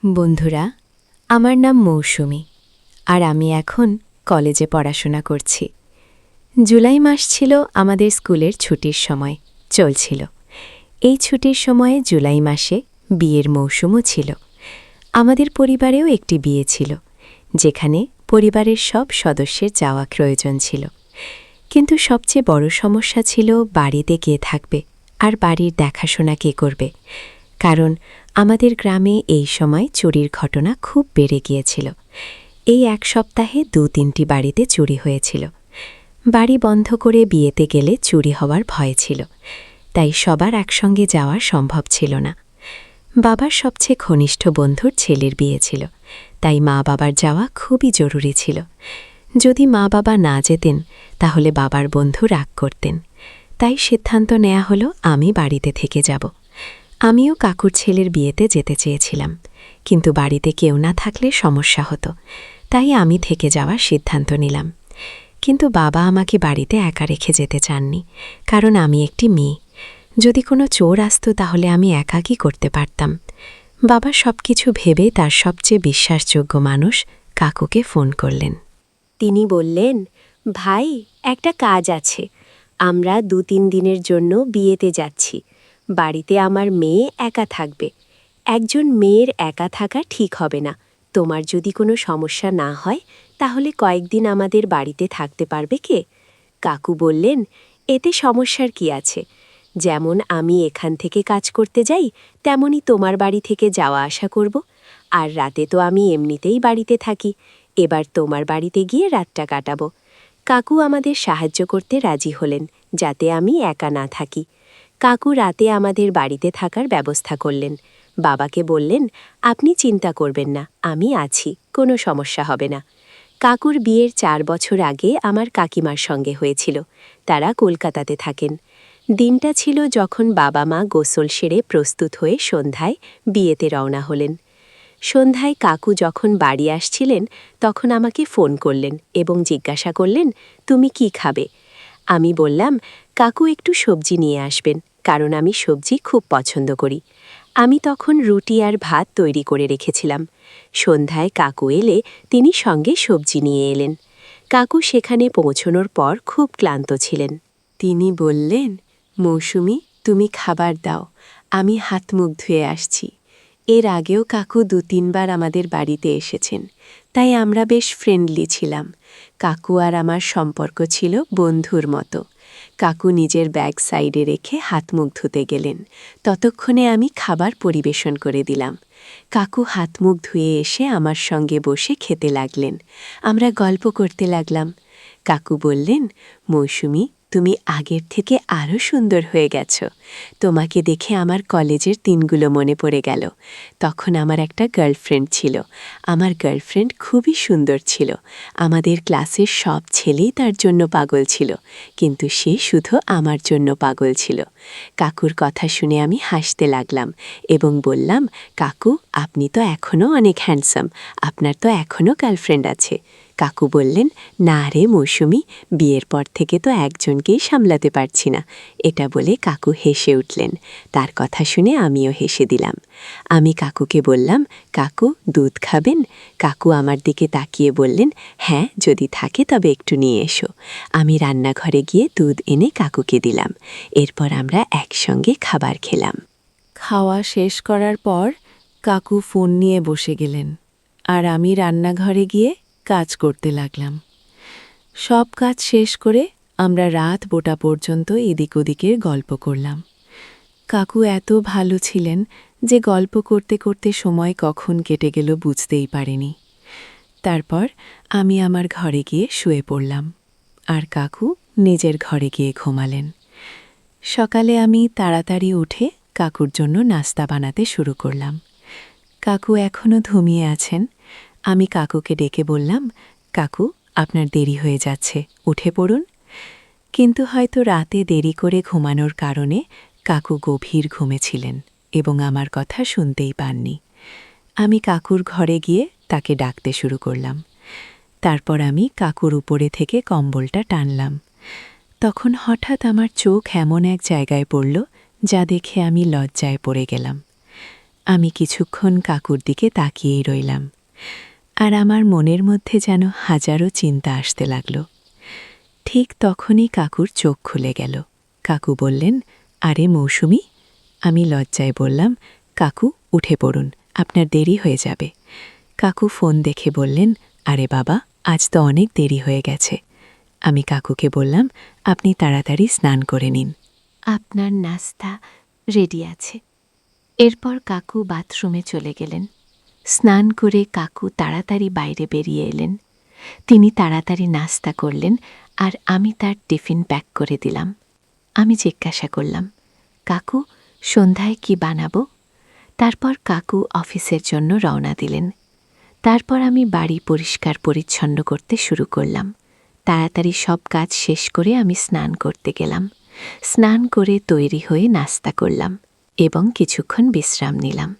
বন্ধুরা, আমার নাম মৌসুমী আর আমি এখন কলেজে পড়াশোনা করছি। জুলাই মাস ছিল আমাদের স্কুলের ছুটির সময় চলছিল। এই ছুটির সময়ে জুলাই মাসে বিয়ের মৌসুমও ছিল। আমাদের পরিবারেও একটি বিয়ে ছিল, যেখানে পরিবারের সব সদস্যের যাওয়া প্রয়োজন ছিল। কিন্তু সবচেয়ে বড় সমস্যা ছিল বাড়িতে কে থাকবে আর বাড়ির দেখাশোনা কে করবে, কারণ আমাদের গ্রামে এই সময় চুরির ঘটনা খুব বেড়ে গিয়েছিল। এই এক সপ্তাহে ২-৩টি বাড়িতে চুরি হয়েছিল। বাড়ি বন্ধ করে বিয়েতে গেলে চুরি হওয়ার ভয় ছিল, তাই সবার একসঙ্গে যাওয়া সম্ভব ছিল না। বাবার সবচেয়ে ঘনিষ্ঠ বন্ধুর ছেলের বিয়ে ছিল, তাই মা বাবার যাওয়া খুবই জরুরি ছিল। যদি মা বাবা না যেতেন তাহলে বাবার বন্ধু রাগ করতেন। তাই সিদ্ধান্ত নেওয়া হলো আমি বাড়িতে থেকে যাব। আমিও কাকুর ছেলের বিয়েতে যেতে চেয়েছিলাম, কিন্তু বাড়িতে কেউ না থাকলে সমস্যা হতো, তাই আমি থেকে যাওয়ার সিদ্ধান্ত নিলাম। কিন্তু বাবা আমাকে বাড়িতে একা রেখে যেতে চাননি, কারণ আমি একটি মেয়ে। যদি কোনো চোর আসত তাহলে আমি একা কি করতে পারতাম। বাবা সবকিছু ভেবে তার সবচেয়ে বিশ্বাসযোগ্য মানুষ কাকুকে ফোন করলেন। তিনি বললেন, ভাই, একটা কাজ আছে। আমরা ২-৩ দিনের জন্য বিয়েতে যাচ্ছি। বাড়িতে আমার মেয়ে একা থাকবে। একজন মেয়ের একা থাকা ঠিক হবে না। তোমার যদি কোনো সমস্যা না হয় তাহলে কয়েকদিন আমাদের বাড়িতে থাকতে পারবে কে? কাকু বললেন, এতে সমস্যার কি আছে? যেমন আমি এখান থেকে কাজ করতে যাই, তেমনি তোমার বাড়ি থেকে যাওয়া আসা করব। আর রাতে তো আমি এমনিতেই বাড়িতে থাকি। এবার তোমার বাড়িতে গিয়ে রাতটা কাটাবো। কাকু আমাদের সাহায্য করতে রাজি হলেন, যাতে আমি একা না থাকি। কাকু রাতে আমাদের বাড়িতে থাকার ব্যবস্থা করলেন। বাবাকে বললেন, আপনি চিন্তা করবেন না, আমি আছি, কোনো সমস্যা হবে না। কাকুর বিয়ের ৪ বছর আগে আমার কাকিমার সঙ্গে হয়েছিল। তারা কলকাতাতে থাকেন। দিনটা ছিল যখন বাবা মা গোসল সেরে প্রস্তুত হয়ে সন্ধ্যায় বিয়েতে রওনা হলেন। সন্ধ্যায় কাকু যখন বাড়ি আসছিলেন তখন আমাকে ফোন করলেন এবং জিজ্ঞাসা করলেন, তুমি কি খাবে? আমি বললাম, কাকু একটু সবজি নিয়ে আসবেন, কারণ আমি সবজি খুব পছন্দ করি। আমি তখন রুটি আর ভাত তৈরি করে রেখেছিলাম। সন্ধ্যায় কাকু এলে তিনি সঙ্গে সবজি নিয়ে এলেন। কাকু সেখানে পৌঁছনোর পর খুব ক্লান্ত ছিলেন। তিনি বললেন, মৌসুমী, তুমি খাবার দাও, আমি হাত মুখ ধুয়ে আসছি। এর আগেও কাকু ২-৩ বার আমাদের বাড়িতে এসেছেন, তাই আমরা বেশ ফ্রেন্ডলি ছিলাম। কাকু আর আমার সম্পর্ক ছিল বন্ধুর মতো। কাকু নিজের ব্যাগ সাইডে রেখে হাত মুখ ধুতে গেলেন। ততক্ষণে আমি খাবার পরিবেশন করে দিলাম। কাকু হাত মুখ ধুয়ে এসে আমার সঙ্গে বসে খেতে লাগলেন। আমরা গল্প করতে লাগলাম। কাকু বললেন, মৌসুমী, তুমি আগের থেকে আরও সুন্দর হয়ে গেছ। তোমাকে দেখে আমার কলেজের দিনগুলো মনে পড়ে গেল। তখন আমার একটা গার্লফ্রেন্ড ছিল। আমার গার্লফ্রেন্ড খুবই সুন্দর ছিল। আমাদের ক্লাসের সব ছেলেই তার জন্য পাগল ছিল, কিন্তু সে শুধু আমার জন্য পাগল ছিল। কাকুর কথা শুনে আমি হাসতে লাগলাম এবং বললাম, কাকু, আপনি তো এখনও অনেক হ্যান্ডসাম, আপনার তো এখনও গার্লফ্রেন্ড আছে। কাকু বললেন, না রে মৌসুমী, বিয়ের পর থেকে তো একজনকেই সামলাতে পারছি না। এটা বলে কাকু হেসে উঠলেন। তার কথা শুনে আমিও হেসে দিলাম। আমি কাকুকে বললাম, কাকু, দুধ খাবেন? কাকু আমার দিকে তাকিয়ে বললেন, হ্যাঁ, যদি থাকে তবে একটু নিয়ে এসো। আমি রান্নাঘরে গিয়ে দুধ এনে কাকুকে দিলাম। এরপর আমরা একসঙ্গে খাবার খেলাম। খাওয়া শেষ করার পর কাকু ফোন নিয়ে বসে গেলেন, আর আমি রান্নাঘরে গিয়ে কাজ করতে লাগলাম। সব কাজ শেষ করে আমরা রাত বোটা পর্যন্ত এদিক ওদিকের গল্প করলাম। কাকু এত ভালো ছিলেন যে গল্প করতে করতে সময় কখন কেটে গেল বুঝতেই পারিনি। তারপর আমি আমার ঘরে গিয়ে শুয়ে পড়লাম, আর কাকু নিজের ঘরে গিয়ে ঘুমালেন। সকালে আমি তাড়াতাড়ি উঠে কাকুর জন্য নাস্তা বানাতে শুরু করলাম। কাকু এখনও ঘুমিয়ে আছেন। আমি কাকুকে ডেকে বললাম, কাকু, আপনার দেরি হয়ে যাচ্ছে, উঠে পড়ুন। কিন্তু হয়তো রাতে দেরি করে ঘুমানোর কারণে কাকু গভীর ঘুমেছিলেন এবং আমার কথা শুনতেই পাননি। আমি কাকুর ঘরে গিয়ে তাকে ডাকতে শুরু করলাম। তারপর আমি কাকুর উপরে থেকে কম্বলটা টানলাম। তখন হঠাৎ আমার চোখ এমন এক জায়গায় পড়ল যা দেখে আমি লজ্জায় পড়ে গেলাম। আমি কিছুক্ষণ কাকুর দিকে তাকিয়েই রইলাম, আর আমার মনের মধ্যে যেন হাজারো চিন্তা আসতে লাগল। ঠিক তখনই কাকুর চোখ খুলে গেল। কাকু বললেন, আরে মৌসুমী। আমি লজ্জায় বললাম, কাকু উঠে পড়ুন, আপনার দেরি হয়ে যাবে। কাকু ফোন দেখে বললেন, আরে বাবা, আজ তো অনেক দেরি হয়ে গেছে। আমি কাকুকে বললাম, আপনি তাড়াতাড়ি স্নান করে নিন, আপনার নাস্তা রেডি আছে। এরপর কাকু বাথরুমে চলে গেলেন। স্নান করে কাকু তাড়াতাড়ি বাইরে বেরিয়ে এলেন। তিনি তাড়াতাড়ি নাস্তা করলেন, আর আমি তার টিফিন প্যাক করে দিলাম। আমি জিজ্ঞাসা করলাম, কাকু সন্ধ্যায় কি বানাবো? তারপর কাকু অফিসের জন্য রওনা দিলেন। তারপর আমি বাড়ি পরিষ্কার পরিচ্ছন্ন করতে শুরু করলাম। তাড়াতাড়ি সব কাজ শেষ করে আমি স্নান করতে গেলাম। স্নান করে তৈরি হয়ে নাস্তা করলাম এবং কিছুক্ষণ বিশ্রাম নিলাম।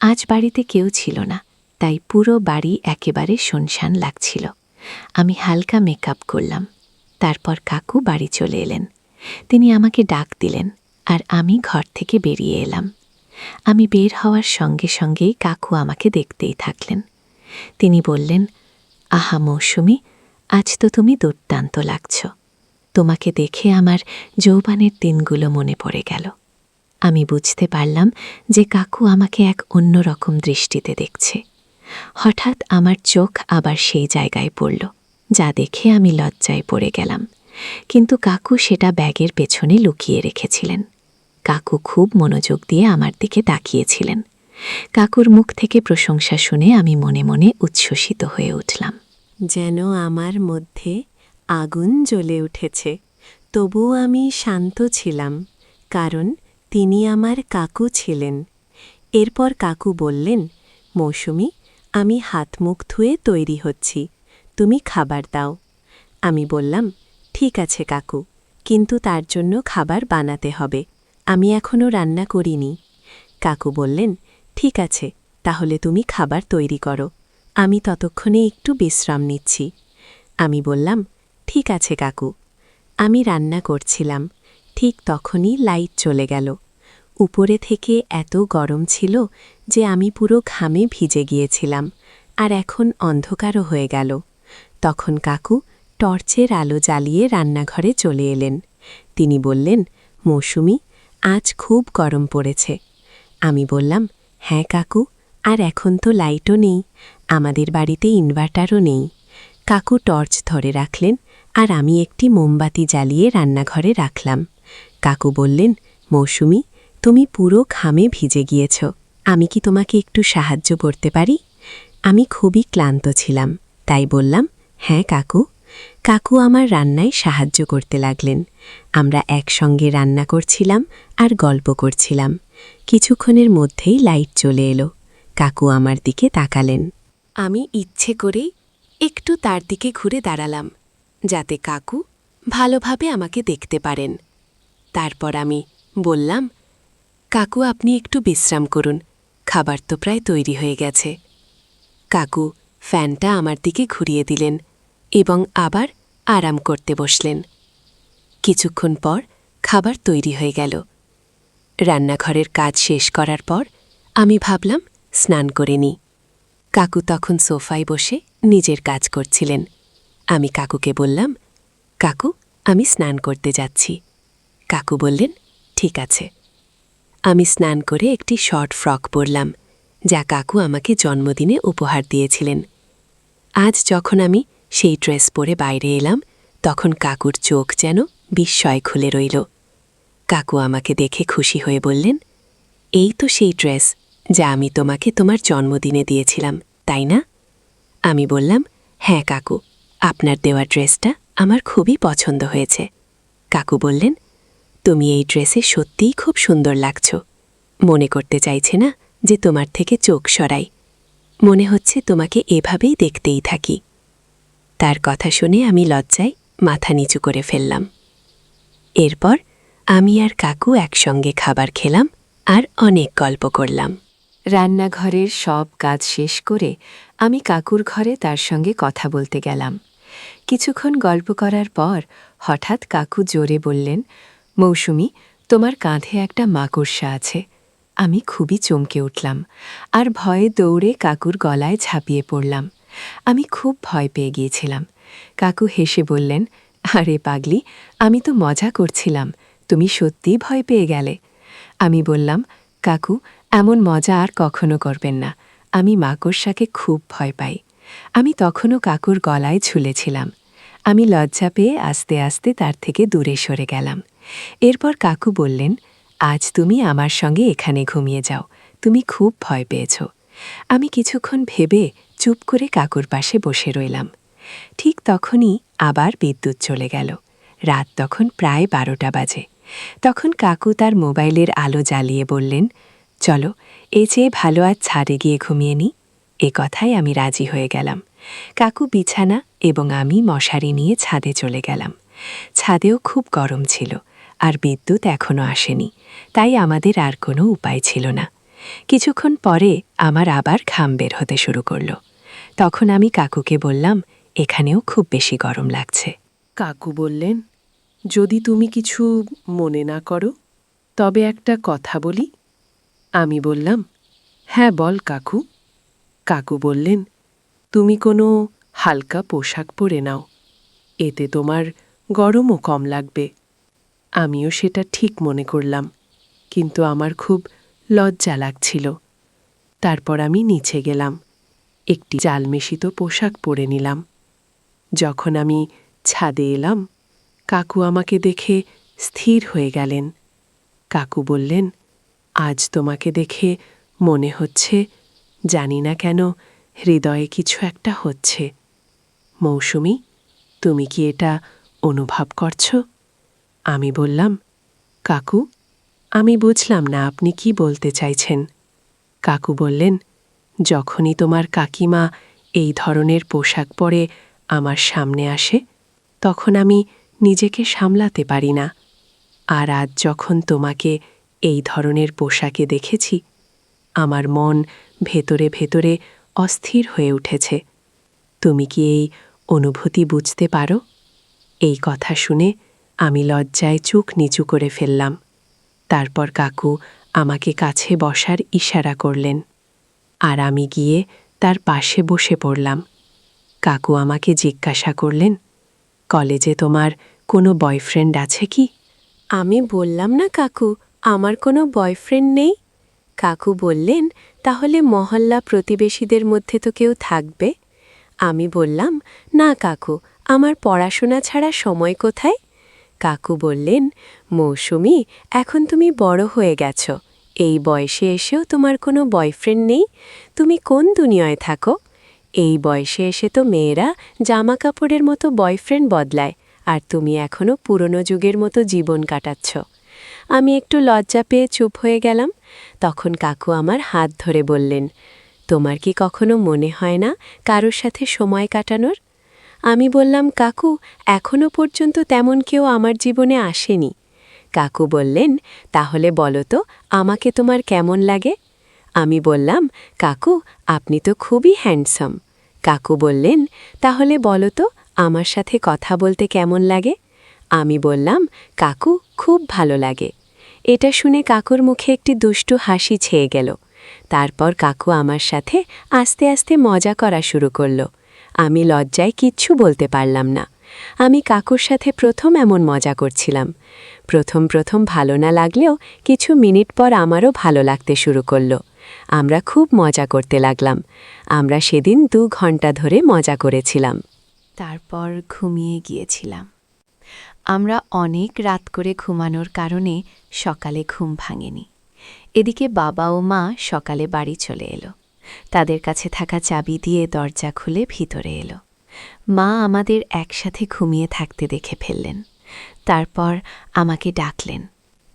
আজ বাড়িতে কেউ ছিল না, তাই পুরো বাড়ি একেবারে শুনশান লাগছিল। আমি হালকা মেকআপ করলাম। তারপর কাকু বাড়ি চলে এলেন। তিনি আমাকে ডাক দিলেন, আর আমি ঘর থেকে বেরিয়ে এলাম। আমি বের হওয়ার সঙ্গে সঙ্গেই কাকু আমাকে দেখতেই থাকলেন। তিনি বললেন, আহা মৌসুমী, আজ তো তুমি দুর্দান্ত লাগছ। তোমাকে দেখে আমার যৌবনের দিনগুলো মনে পড়ে গেল। আমি বুঝতে পারলাম যে কাকু আমাকে এক অন্যরকম দৃষ্টিতে দেখছে। হঠাৎ আমার চোখ আবার সেই জায়গায় পড়ল, যা দেখে আমি লজ্জায় পড়ে গেলাম। কিন্তু কাকু সেটা ব্যাগের পেছনে লুকিয়ে রেখেছিলেন। কাকু খুব মনোযোগ দিয়ে আমার দিকে তাকিয়েছিলেন। কাকুর মুখ থেকে প্রশংসা শুনে আমি মনে মনে উচ্ছ্বসিত হয়ে উঠলাম। যেন আমার মধ্যে আগুন জ্বলে উঠেছে। তবুও আমি শান্ত ছিলাম, কারণ তিনি আমার কাকু ছিলেন। এরপর কাকু বললেন, মৌসুমী, আমি হাত মুখ ধুয়ে তৈরি হচ্ছি, তুমি খাবার দাও। আমি বললাম, ঠিক আছে কাকু, কিন্তু তার জন্য খাবার বানাতে হবে, আমি এখনও রান্না করিনি। কাকু বললেন, ঠিক আছে, তাহলে তুমি খাবার তৈরি করো, আমি ততক্ষণে একটু বিশ্রাম নিচ্ছি। আমি বললাম, ঠিক আছে কাকু। আমি রান্না করছিলাম, ঠিক তখনই লাইট চলে গেল। উপরে থেকে এত গরম ছিল যে আমি পুরো ঘামে ভিজে গিয়েছিলাম, আর এখন অন্ধকারও হয়ে গেল। তখন কাকু টর্চের আলো জ্বালিয়ে রান্নাঘরে চলে এলেন। তিনি বললেন, মৌসুমী, আজ খুব গরম পড়েছে। আমি বললাম, হ্যাঁ কাকু, আর এখন তো লাইটও নেই, আমাদের বাড়িতে ইনভার্টারও নেই। কাকু টর্চ ধরে রাখলেন, আর আমি একটি মোমবাতি জ্বালিয়ে রান্নাঘরে রাখলাম। কাকু বললেন, মৌসুমী, তুমি পুরো ঘামে ভিজে গিয়েছ, আমি কি তোমাকে একটু সাহায্য করতে পারি? আমি খুবই ক্লান্ত ছিলাম, তাই বললাম, হ্যাঁ কাকু। কাকু আমার রান্নায় সাহায্য করতে লাগলেন। আমরা একসঙ্গে রান্না করছিলাম আর গল্প করছিলাম। কিছুক্ষণের মধ্যেই লাইট চলে এলো। কাকু আমার দিকে তাকালেন। আমি ইচ্ছে করেই একটু তার দিকে ঘুরে দাঁড়ালাম, যাতে কাকু ভালোভাবে আমাকে দেখতে পারেন। তারপর আমি বললাম, কাকু আপনি একটু বিশ্রাম করুন, খাবার তো প্রায় তৈরি হয়ে গেছে। কাকু ফ্যানটা আমার দিকে ঘুরিয়ে দিলেন এবং আবার আরাম করতে বসলেন। কিছুক্ষণ পর খাবার তৈরি হয়ে গেল। রান্নাঘরের কাজ শেষ করার পর আমি ভাবলাম স্নান করে নিই। কাকু তখন সোফায় বসে নিজের কাজ করছিলেন। আমি কাকুকে বললাম, কাকু আমি স্নান করতে যাচ্ছি। কাকু বললেন, ঠিক আছে। আমি স্নান করে একটি শর্ট ফ্রক পরলাম, যা কাকু আমাকে জন্মদিনে উপহার দিয়েছিলেন। আজ যখন আমি সেই ড্রেস পরে বাইরে এলাম, তখন কাকুর চোখ যেন বিস্ময় খুলে রইল। কাকু আমাকে দেখে খুশি হয়ে বললেন, এই তো সেই ড্রেস যা আমি তোমাকে তোমার জন্মদিনে দিয়েছিলাম, তাই না? আমি বললাম, হ্যাঁ কাকু, আপনার দেওয়া ড্রেসটা আমার খুবই পছন্দ হয়েছে। কাকু বললেন, তুমি এই ড্রেসে সত্যিই খুব সুন্দর লাগছ। মনে করতে চাইছে না যে তোমার থেকে চোখ সরাই, মনে হচ্ছে তোমাকে এভাবেই দেখতেই থাকি। তার কথা শুনে আমি লজ্জায় মাথা নিচু করে ফেললাম। এরপর আমি আর কাকু একসঙ্গে খাবার খেলাম আর অনেক গল্প করলাম। রান্নাঘরের সব কাজ শেষ করে আমি কাকুর ঘরে তার সঙ্গে কথা বলতে গেলাম। কিছুক্ষণ গল্প করার পর হঠাৎ কাকু জোরে বললেন, মৌসুমী, তোমার কাঁধে একটা মাকড়সা আছে, আমি খুবই চমকে উঠলাম আর ভয়ে দৌড়ে কাকুর গলায় ঝাঁপিয়ে পড়লাম। আমি খুব ভয় পেয়ে গিয়েছিলাম। কাকু হেসে বললেন, আরে পাগলি, আমি তো মজা করছিলাম, তুমি সত্যিই ভয় পেয়ে গেলে। আমি বললাম, কাকু, এমন মজা আর কখনো করবেন না, আমি মাকড়সাকে খুব ভয় পাই। আমি তখনও কাকুর গলায় ঝুলেছিলাম। আমি লজ্জা পেয়ে আস্তে আস্তে তার থেকে দূরে সরে গেলাম। এরপর কাকু বললেন, আজ তুমি আমার সঙ্গে এখানে ঘুমিয়ে যাও, তুমি খুব ভয় পেয়েছ। আমি কিছুক্ষণ ভেবে চুপ করে কাকুর পাশে বসে রইলাম। ঠিক তখনই আবার বিদ্যুৎ চলে গেল। রাত তখন প্রায় 12টা বাজে। তখন কাকু তার মোবাইলের আলো জ্বালিয়ে বললেন, চলো, এই চেয়ে ভালো আজ ছাদে গিয়ে ঘুমিয়ে নিই। এ কথায় আমি রাজি হয়ে গেলাম। কাকু বিছানা এবং আমি মশারি নিয়ে ছাদে চলে গেলাম। ছাদেও খুব গরম ছিল আর বিদ্যুৎ এখনও আসেনি, তাই আমাদের আর কোনো উপায় ছিল না। কিছুক্ষণ পরে আমার আবার ঘাম বের হতে শুরু করল। তখন আমি কাকুকে বললাম, এখানেও খুব বেশি গরম লাগছে। কাকু বললেন, যদি তুমি কিছু মনে না করো তবে একটা কথা বলি। আমি বললাম, হ্যাঁ বল কাকু। কাকু বললেন, তুমি কোনো হালকা পোশাক পরে নাও, এতে তোমার গরমও কম লাগবে। আমিও সেটা ঠিক মনে করলাম, কিন্তু আমার খুব লজ্জা লাগছিল। তারপর আমি নিচে গেলাম, একটি জালমেশিত পোশাক পরে নিলাম। যখন আমি ছাদে এলাম, কাকু আমাকে দেখে স্থির হয়ে গেলেন। কাকু বললেন, আজ তোমাকে দেখে মনে হচ্ছে, জানি না কেন, হৃদয়ে কিছু একটা হচ্ছে। মৌসুমী, তুমি কি এটা অনুভব করছো? আমি বললাম, কাকু, আমি বুঝলাম না আপনি কি বলতে চাইছেন। কাকু বললেন, যখনই তোমার কাকিমা এই ধরনের পোশাক পরে আমার সামনে আসে, তখন আমি নিজেকে সামলাতে পারি না। আর আজ যখন তোমাকে এই ধরনের পোশাকে দেখেছি, আমার মন ভেতরে ভেতরে অস্থির হয়ে উঠেছে। তুমি কি এই অনুভূতি বুঝতে পারো? এই কথা শুনে আমি লজ্জায় চোখ নিচু করে ফেললাম। তারপর কাকু আমাকে কাছে বসার ইশারা করলেন, আর আমি গিয়ে তার পাশে বসে পড়লাম। কাকু আমাকে জিজ্ঞাসা করলেন, কলেজে তোমার কোনো বয়ফ্রেন্ড আছে কি? আমি বললাম না কাকু, আমার কোনো বয়ফ্রেন্ড নেই। কাকু বললেন, তাহলে মহল্লা প্রতিবেশীদের মধ্যে তো কেউ থাকবে। আমি বললাম, না কাকু, আমার পড়াশোনা ছাড়া সময় কোথায়? কাকু বললেন, মৌসুমী, এখন তুমি বড় হয়ে গেছ, এই বয়সে এসেও তোমার কোনো বয়ফ্রেন্ড নেই? তুমি কোন দুনিয়ায় থাকো? এই বয়সে এসে তো মেয়েরা জামা কাপড়ের মতো বয়ফ্রেন্ড বদলায়, আর তুমি এখনও পুরনো যুগের মতো জীবন কাটাচ্ছ। আমি একটু লজ্জা পেয়ে চুপ হয়ে গেলাম। তখন কাকু আমার হাত ধরে বললেন, তোমার কি কখনো মনে হয় না কারোর সাথে সময় কাটানোর? আমি বললাম, কাকু, এখনো পর্যন্ত তেমন কেউ আমার জীবনে আসেনি। কাকু বললেন, তাহলে বলো তো, আমাকে তোমার কেমন লাগে? আমি বললাম, কাকু, আপনি তো খুবই হ্যান্ডসাম। কাকু বললেন, তাহলে বলো তো, আমার সাথে কথা বলতে কেমন লাগে? আমি বললাম, কাকু, খুব ভালো লাগে। এটা শুনে কাকুর মুখে একটি দুষ্টু হাসি ছেয়ে গেল। তারপর কাকু আমার সাথে আস্তে আস্তে মজা করা শুরু করল। আমি লজ্জায় কিচ্ছু বলতে পারলাম না। আমি কাকুর সাথে প্রথম এমন মজা করছিলাম। প্রথম প্রথম ভালো না লাগলেও কিছু মিনিট পর আমারও ভালো লাগতে শুরু করল। আমরা খুব মজা করতে লাগলাম। আমরা সেদিন 2 ঘন্টা ধরে মজা করেছিলাম। তারপর ঘুমিয়ে গিয়েছিলাম। আমরা অনেক রাত করে ঘুমানোর কারণে সকালে ঘুম ভাঙেনি। এদিকে বাবা ও মা সকালে বাড়ি চলে এলো। তাদের কাছে থাকা চাবি দিয়ে দরজা খুলে ভিতরে এলো। মা আমাদের একসাথে ঘুমিয়ে থাকতে দেখে ফেললেন। তারপর আমাকে ডাকলেন।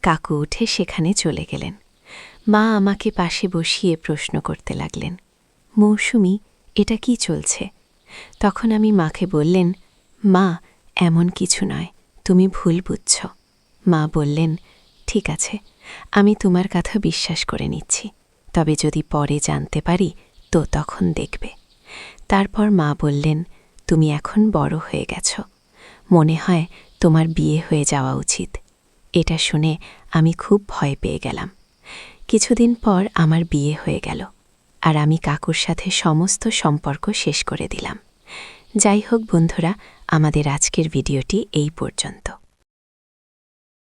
কাকু উঠে সেখানে চলে গেলেন। মা আমাকে পাশে বসিয়ে প্রশ্ন করতে লাগলেন, মৌসুমী, এটা কি চলছে? তখন আমি মাকে বললেন, মা, এমন কিছু নয়, তুমি ভুল বুঝছ। মা বললেন, ঠিক আছে, আমি তোমার কথা বিশ্বাস করে নিচ্ছি, তবে যদি পরে জানতে পারি তো তখন দেখবে। তারপর মা বললেন, তুমি এখন বড় হয়ে গেছ, মনে হয় তোমার বিয়ে হয়ে যাওয়া উচিত। এটা শুনে আমি খুব ভয় পেয়ে গেলাম। কিছুদিন পর আমার বিয়ে হয়ে গেল আর আমি কাকুর সাথে সমস্ত সম্পর্ক শেষ করে দিলাম। যাই হোক বন্ধুরা, আমাদের আজকের ভিডিওটি এই পর্যন্ত।